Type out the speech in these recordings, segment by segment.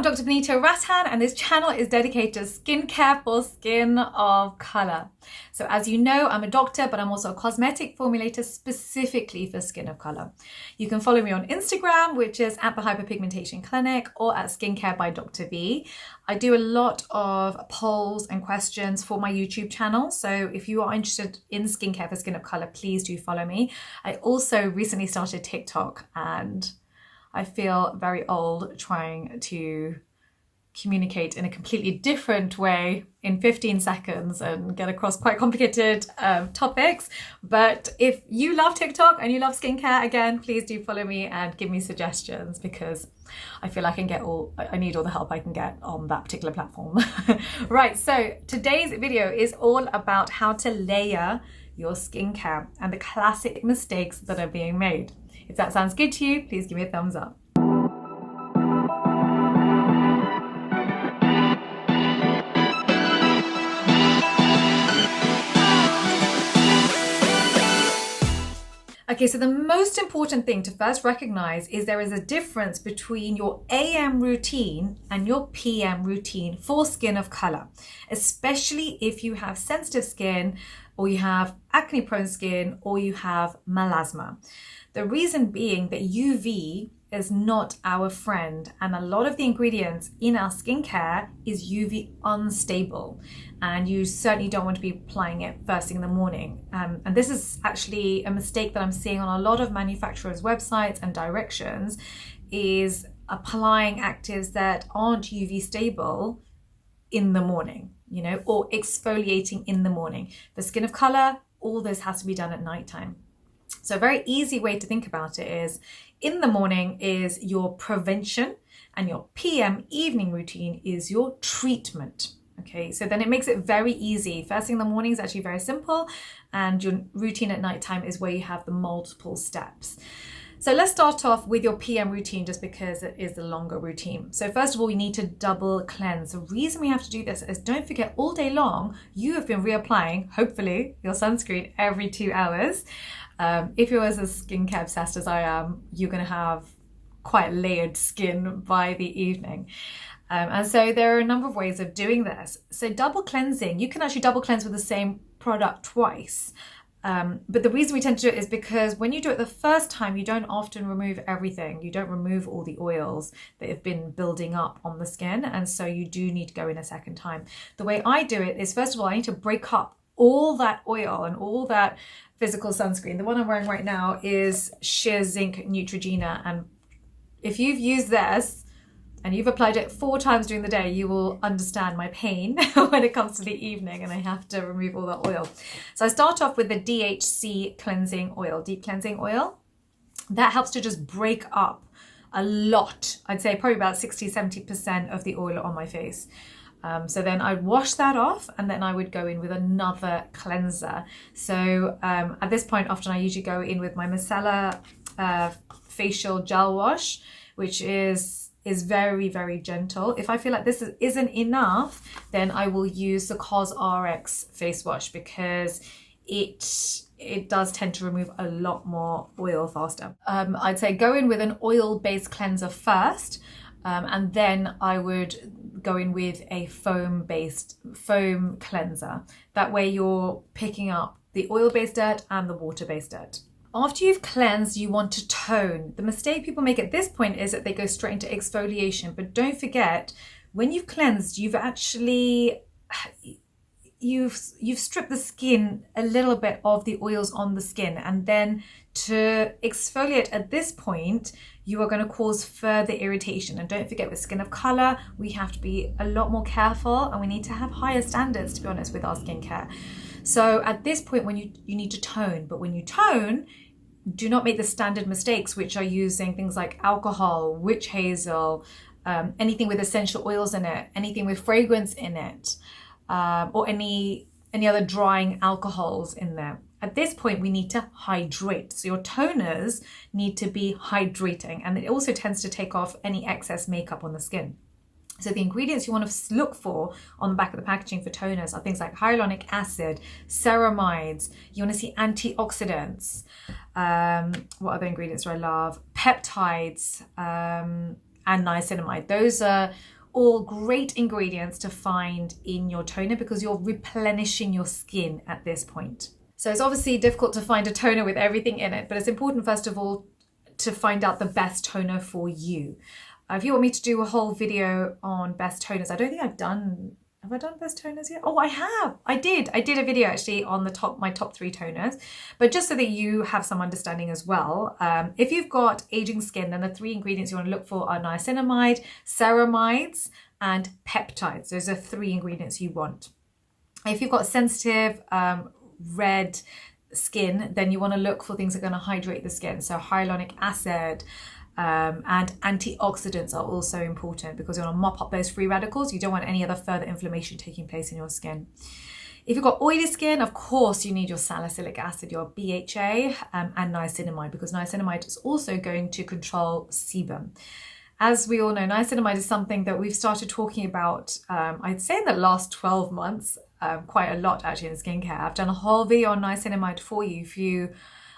I'm Dr. Vanita Rattan, and this channel is dedicated to skincare for skin of color. So as you know, I'm a doctor, but I'm also a cosmetic formulator specifically for skin of color. You can follow me on Instagram, which is at the Hyperpigmentation Clinic, or at Skincare by Dr. V. I do a lot of polls and questions for my YouTube channel. So if you are interested in skincare for skin of color, please do follow me. I also recently started TikTok, and I feel very old trying to communicate in a completely different way in 15 seconds and get across quite complicated topics. But if you love TikTok and you love skincare, again, please do follow me and give me suggestions, because I feel I need all the help I can get on that particular platform. Right, so today's video is all about how to layer your skincare and the classic mistakes that are being made. If that sounds good to you, please give me a thumbs up. Okay, so the most important thing to first recognize is there is a difference between your AM routine and your PM routine for skin of color, especially if you have sensitive skin, or you have acne prone skin, or you have melasma. The reason being that UV is not our friend, and a lot of the ingredients in our skincare is UV unstable, and you certainly don't want to be applying it first thing in the morning. And this is actually a mistake that I'm seeing on a lot of manufacturers' websites and directions, is applying actives that aren't UV stable in the morning, you know, or exfoliating in the morning. For skin of color, all this has to be done at nighttime. So a very easy way to think about it is, in the morning is your prevention, and your PM evening routine is your treatment. Okay, so then it makes it very easy. First thing in the morning is actually very simple, and your routine at nighttime is where you have the multiple steps. So let's start off with your PM routine, just because it is the longer routine. So first of all, you need to double cleanse. The reason we have to do this is, don't forget, all day long, you have been reapplying, hopefully, your sunscreen every 2 hours. If you're as skincare obsessed as I am, you're going to have quite layered skin by the evening. And so there are a number of ways of doing this. So double cleansing, you can actually double cleanse with the same product twice. But the reason we tend to do it is because when you do it the first time, you don't often remove everything. You don't remove all the oils that have been building up on the skin. And so you do need to go in a second time. The way I do it is, first of all, I need to break up all that oil and all that physical sunscreen. The one I'm wearing right now is Sheer Zinc Neutrogena. And if you've used this and you've applied it 4 times during the day, you will understand my pain when it comes to the evening and I have to remove all that oil. So I start off with the DHC cleansing oil, deep cleansing oil. That helps to just break up a lot. I'd say probably about 60-70% of the oil on my face. So then I'd wash that off, and then I would go in with another cleanser. So at this point, often I usually go in with my Micellar Facial Gel Wash, which is very, very gentle. If I feel like this isn't enough, then I will use the CosRx face wash, because it does tend to remove a lot more oil faster. I'd say go in with an oil-based cleanser first, and then I would go in with a foam cleanser. That way you're picking up the oil-based dirt and the water-based dirt. After you've cleansed, you want to tone. The mistake people make at this point is that they go straight into exfoliation. But don't forget, when you've cleansed, you've stripped the skin a little bit of the oils on the skin, and then to exfoliate at this point, you are going to cause further irritation. And don't forget, with skin of color, we have to be a lot more careful, and we need to have higher standards, to be honest, with our skincare. So at this point, when you need to tone, but when you tone, do not make the standard mistakes, which are using things like alcohol, witch hazel, anything with essential oils in it, anything with fragrance in it, or any other drying alcohols in there. At this point, we need to hydrate. So your toners need to be hydrating, and it also tends to take off any excess makeup on the skin. So the ingredients you want to look for on the back of the packaging for toners are things like hyaluronic acid, ceramides. You want to see antioxidants. What other ingredients do I love? Peptides, and niacinamide. Those are all great ingredients to find in your toner because you're replenishing your skin at this point. So it's obviously difficult to find a toner with everything in it, but it's important first of all to find out the best toner for you. If you want me to do a whole video on best toners, I don't think I've done, have I done best toners yet? Oh, I have. I did a video actually on my top 3 toners, but just so that you have some understanding as well. If you've got aging skin, then the 3 ingredients you want to look for are niacinamide, ceramides, and peptides. Those are 3 ingredients you want. If you've got sensitive, red skin, then you want to look for things that are going to hydrate the skin. So hyaluronic acid, and antioxidants are also important because you want to mop up those free radicals. You don't want any other further inflammation taking place in your skin. If you've got oily skin, of course you need your salicylic acid, your BHA, and niacinamide, because niacinamide is also going to control sebum. As we all know, niacinamide is something that we've started talking about, I'd say in the last 12 months, quite a lot actually in skincare. I've done a whole video on niacinamide for you. If you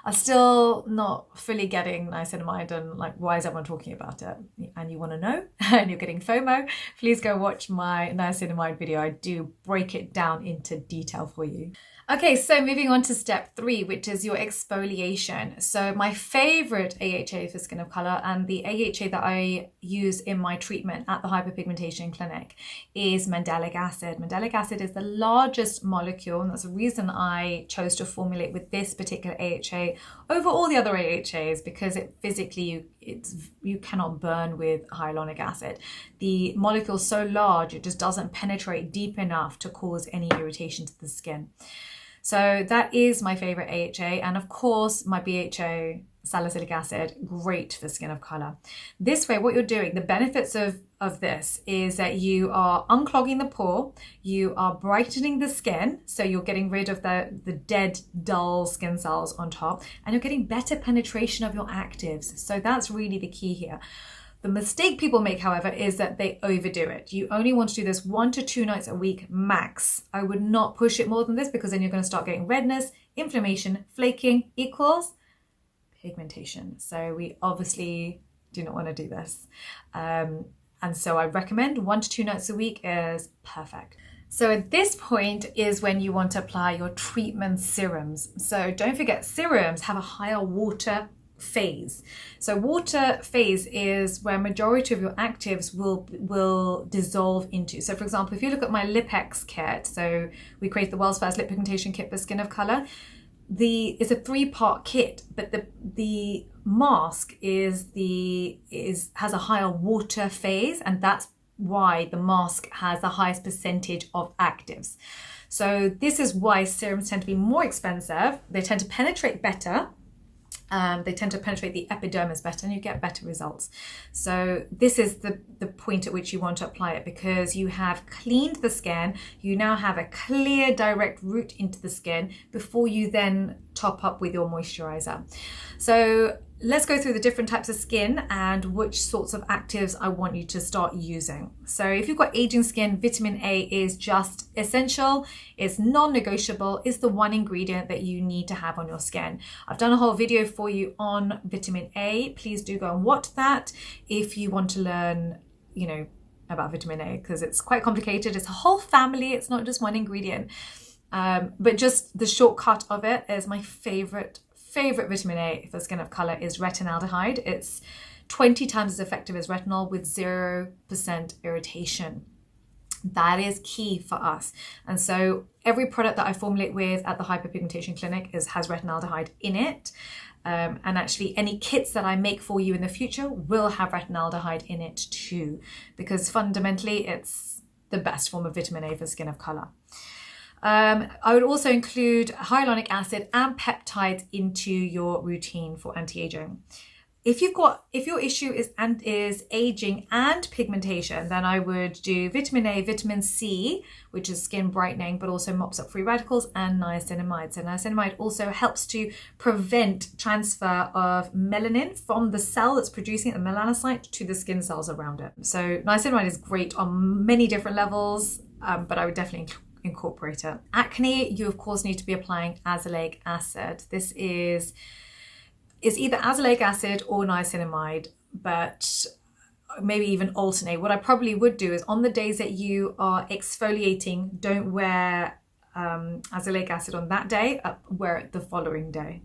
are still not fully getting niacinamide and like, why is everyone talking about it? And you want to know, and you're getting FOMO, please go watch my niacinamide video. I do break it down into detail for you. Okay, so moving on to step 3, which is your exfoliation. So my favorite AHA for skin of color, and the AHA that I use in my treatment at the Hyperpigmentation Clinic, is mandelic acid. Mandelic acid is the largest molecule, and that's the reason I chose to formulate with this particular AHA over all the other AHAs, because it physically, you cannot burn with hyaluronic acid. The molecule is so large, it just doesn't penetrate deep enough to cause any irritation to the skin. So that is my favorite AHA, and of course my BHA salicylic acid, great for skin of color. This way, what you're doing, the benefits of this is that you are unclogging the pore, you are brightening the skin, so you're getting rid of the dead, dull skin cells on top, and you're getting better penetration of your actives. So that's really the key here. The mistake people make, however, is that they overdo it. You only want to do this 1 to 2 nights a week max. I would not push it more than this, because then you're going to start getting redness, inflammation, flaking equals pigmentation. So we obviously do not want to do this. And so I recommend 1 to 2 nights a week is perfect. So at this point is when you want to apply your treatment serums. So don't forget, serums have a higher water phase. So water phase is where majority of your actives will dissolve into. So for example, if you look at my Lipex kit, so we created the world's first lip pigmentation kit for skin of color. It's a 3-part kit, but the mask has a higher water phase, and that's why the mask has the highest percentage of actives. So this is why serums tend to be more expensive. They tend to penetrate better. They tend to penetrate the epidermis better, and you get better results. So this is the point at which you want to apply it, because you have cleaned the skin. You now have a clear, direct route into the skin before you then top up with your moisturizer. So let's go through the different types of skin and which sorts of actives I want you to start using. So if you've got aging skin, vitamin A is just essential. It's non-negotiable. It's the one ingredient that you need to have on your skin. I've done a whole video for you on vitamin A. Please do go and watch that if you want to learn, about vitamin A, because it's quite complicated. It's a whole family. It's not just one ingredient. But just the shortcut of it is my favorite vitamin A for skin of color is retinaldehyde. It's 20 times as effective as retinol with 0% irritation. That is key for us. And so every product that I formulate with at the Hyperpigmentation Clinic has retinaldehyde in it. And actually any kits that I make for you in the future will have retinaldehyde in it too, because fundamentally it's the best form of vitamin A for skin of color. I would also include hyaluronic acid and peptides into your routine for anti-aging. If your issue is aging and pigmentation, then I would do vitamin A, vitamin C, which is skin brightening, but also mops up free radicals, and niacinamide. So niacinamide also helps to prevent transfer of melanin from the cell that's producing it, the melanocyte, to the skin cells around it. So niacinamide is great on many different levels, but I would definitely incorporate it. Acne, you of course need to be applying azelaic acid. This is either azelaic acid or niacinamide, but maybe even alternate. What I probably would do is on the days that you are exfoliating, don't wear azelaic acid on that day, wear it the following day.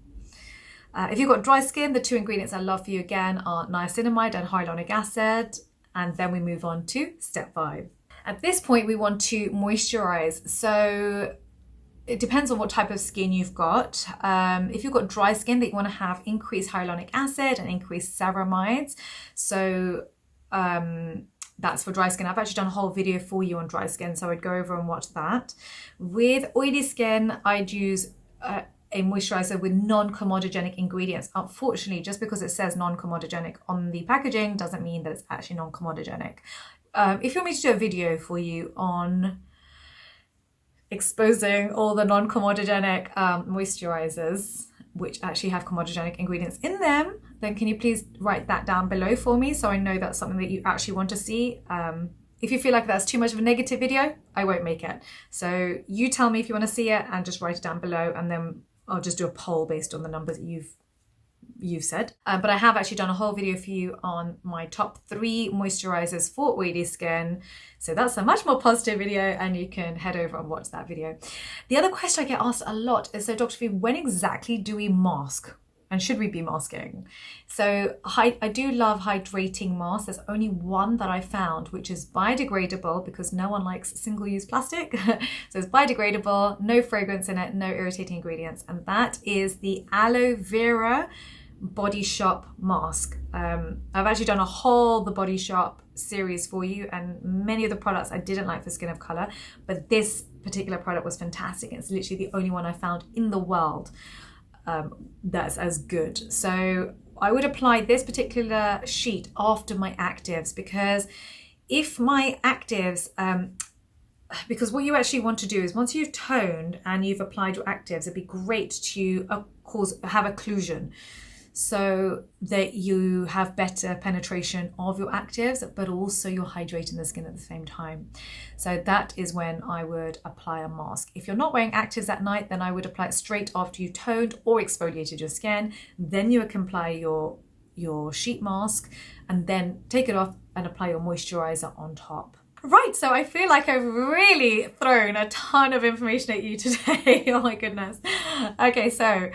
If you've got dry skin, the two ingredients I love for you again are niacinamide and hyaluronic acid. And then we move on to step 5. At this point, we want to moisturize. So it depends on what type of skin you've got. If you've got dry skin, that you want to have increased hyaluronic acid and increased ceramides. So that's for dry skin. I've actually done a whole video for you on dry skin, so I'd go over and watch that. With oily skin, I'd use a moisturizer with non-comedogenic ingredients. Unfortunately, just because it says non-comedogenic on the packaging doesn't mean that it's actually non-comedogenic. If you want me to do a video for you on exposing all the non-comedogenic moisturizers, which actually have comedogenic ingredients in them, then can you please write that down below for me so I know that's something that you actually want to see. If you feel like that's too much of a negative video, I won't make it. So you tell me if you want to see it and just write it down below, and then I'll just do a poll based on the numbers that you've said. But I have actually done a whole video for you on my top 3 moisturizers for oily skin. So that's a much more positive video, and you can head over and watch that video. The other question I get asked a lot is, so Dr. V, when exactly do we mask? And should we be masking? So I do love hydrating masks. There's only one that I found, which is biodegradable, because no one likes single-use plastic. So it's biodegradable, no fragrance in it, no irritating ingredients. And that is the Aloe Vera Body Shop mask. I've actually done a whole The Body Shop series for you, and many of the products I didn't like for skin of color, but this particular product was fantastic. It's literally the only one I found in the world that's as good. So I would apply this particular sheet after my actives, because if my actives, because what you actually want to do is, once you've toned and you've applied your actives, it'd be great to have occlusion, so that you have better penetration of your actives, but also you're hydrating the skin at the same time. So that is when I would apply a mask. If you're not wearing actives at night, then I would apply it straight after you toned or exfoliated your skin. Then you would apply your sheet mask, and then take it off and apply your moisturizer on top. Right, so I feel like I've really thrown a ton of information at you today. Oh my goodness. Okay, so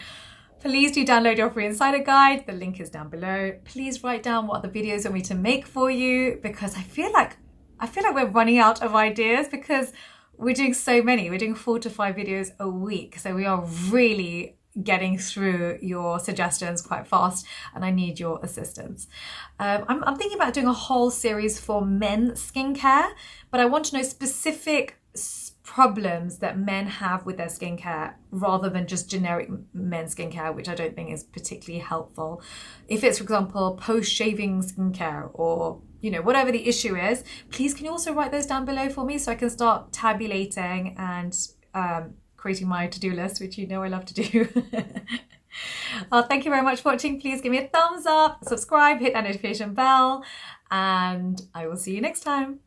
please do download your free insider guide. The link is down below. Please write down what the videos you want me to make for you, because I feel like we're running out of ideas, because we're doing so many. We're doing 4 to 5 videos a week. So we are really getting through your suggestions quite fast, and I need your assistance. I'm thinking about doing a whole series for men's skincare, but I want to know specific problems that men have with their skincare, rather than just generic men's skincare, which I don't think is particularly helpful. If it's, for example, post-shaving skincare, or whatever the issue is, please can you also write those down below for me, so I can start tabulating and creating my to-do list, which I love to do. Thank you very much for watching. Please give me a thumbs up, subscribe, hit that notification bell, and I will see you next time.